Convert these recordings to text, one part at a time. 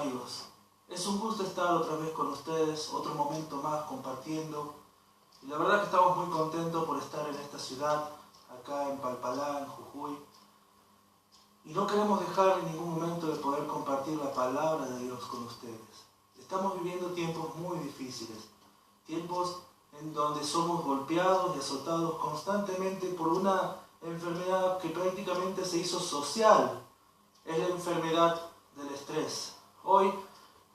amigos? Es un gusto estar otra vez con ustedes, otro momento más compartiendo. Y la verdad que estamos muy contentos por estar en esta ciudad, acá en Palpalá, en Jujuy. Y no queremos dejar en ningún momento de poder compartir la palabra de Dios con ustedes. Estamos viviendo tiempos muy difíciles, tiempos en donde somos golpeados y azotados constantemente por una enfermedad que prácticamente se hizo social. Es la enfermedad del estrés. Hoy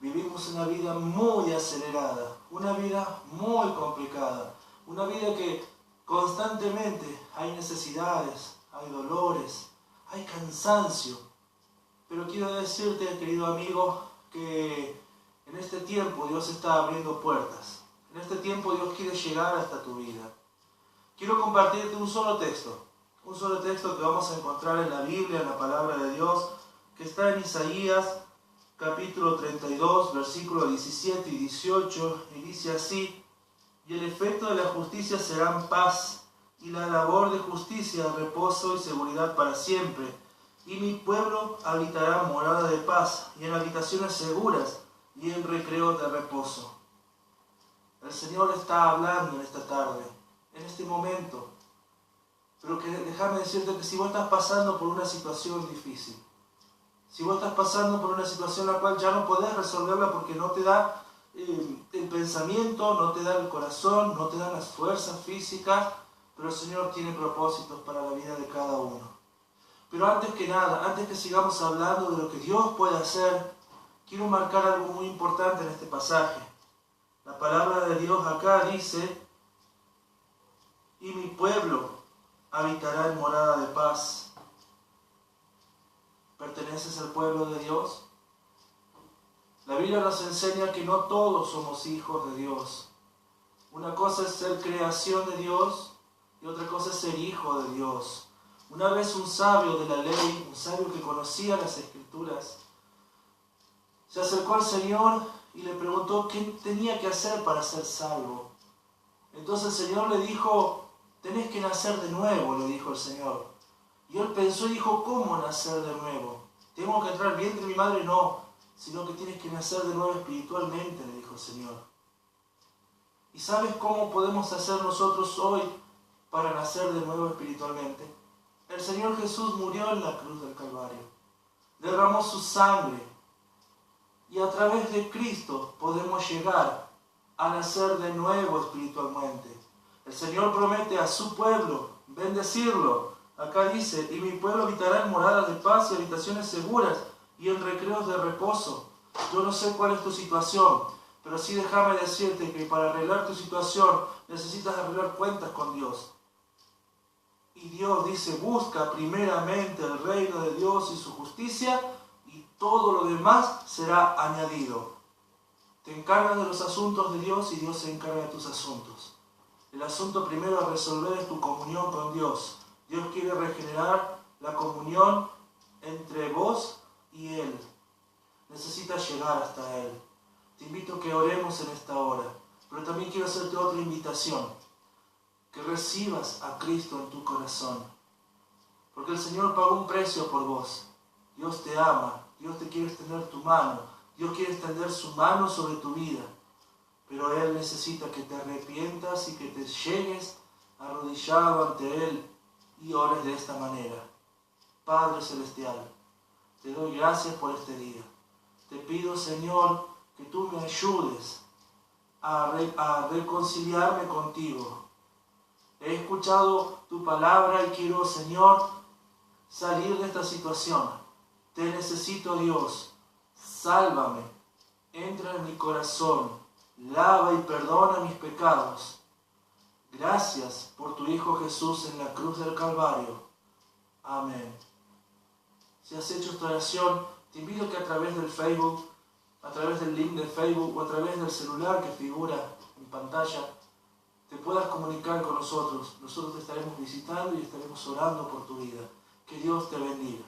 vivimos una vida muy acelerada, una vida muy complicada, una vida que constantemente hay necesidades, hay dolores, hay cansancio. Pero quiero decirte, querido amigo, que en este tiempo Dios está abriendo puertas. En este tiempo Dios quiere llegar hasta tu vida. Quiero compartirte un solo texto que vamos a encontrar en la Biblia, en la palabra de Dios, que está en Isaías capítulo 32, versículos 17 y 18, y dice así: y el efecto de la justicia será paz, y la labor de justicia reposo y seguridad para siempre. Y mi pueblo habitará morada de paz, y en habitaciones seguras, y en recreos de reposo. El Señor está hablando en esta tarde, en este momento. Pero déjame decirte que si vos estás pasando por una situación difícil, si vos estás pasando por una situación en la cual ya no podés resolverla porque no te da el pensamiento, no te da el corazón, no te dan las fuerzas físicas, pero el Señor tiene propósitos para la vida de cada uno. Pero antes que nada, antes que sigamos hablando de lo que Dios puede hacer, quiero marcar algo muy importante en este pasaje. La palabra de Dios acá dice: y mi pueblo habitará en morada de paz. ¿Perteneces al pueblo de Dios? La Biblia nos enseña que no todos somos hijos de Dios. Una cosa es ser creación de Dios y otra cosa es ser hijo de Dios. Una vez un sabio de la ley, un sabio que conocía las Escrituras, se acercó al Señor y le preguntó qué tenía que hacer para ser salvo. Entonces el Señor le dijo: tenés que nacer de nuevo, le dijo el Señor. Y él pensó y dijo: ¿cómo nacer de nuevo? ¿Tengo que entrar al vientre de mi madre? No, sino que tienes que nacer de nuevo espiritualmente, le dijo el Señor. ¿Y sabes cómo podemos hacer nosotros hoy para nacer de nuevo espiritualmente? El Señor Jesús murió en la cruz del Calvario, derramó su sangre, y a través de Cristo podemos llegar a nacer de nuevo espiritualmente. El Señor promete a su pueblo bendecirlo. Acá dice: y mi pueblo habitará en moradas de paz y habitaciones seguras y en recreos de reposo. Yo no sé cuál es tu situación, pero sí déjame decirte que para arreglar tu situación necesitas arreglar cuentas con Dios. Y Dios dice: busca primeramente el reino de Dios y su justicia, y todo lo demás será añadido. Te encargas de los asuntos de Dios y Dios se encarga de tus asuntos. El asunto primero a resolver es tu comunión con Dios. Dios quiere regenerar la comunión entre vos y Él. Necesitas llegar hasta Él. Te invito a que oremos en esta hora. Pero también quiero hacerte otra invitación: que recibas a Cristo en tu corazón. Porque el Señor pagó un precio por vos. Dios te ama. Dios te quiere extender tu mano. Dios quiere extender su mano sobre tu vida. Pero Él necesita que te arrepientas y que te llegues arrodillado ante Él y ores de esta manera: Padre Celestial, te doy gracias por este día. Te pido, Señor, que tú me ayudes a reconciliarme contigo. He escuchado tu palabra y quiero, Señor, salir de esta situación. Te necesito, Dios. Sálvame. Entra en mi corazón. Lava y perdona mis pecados. Gracias por tu Hijo Jesús en la cruz del Calvario. Amén. Si has hecho esta oración, te invito a que a través del Facebook, a través del link de Facebook o a través del celular que figura en pantalla, te puedas comunicar con nosotros. Nosotros te estaremos visitando y estaremos orando por tu vida. Que Dios te bendiga.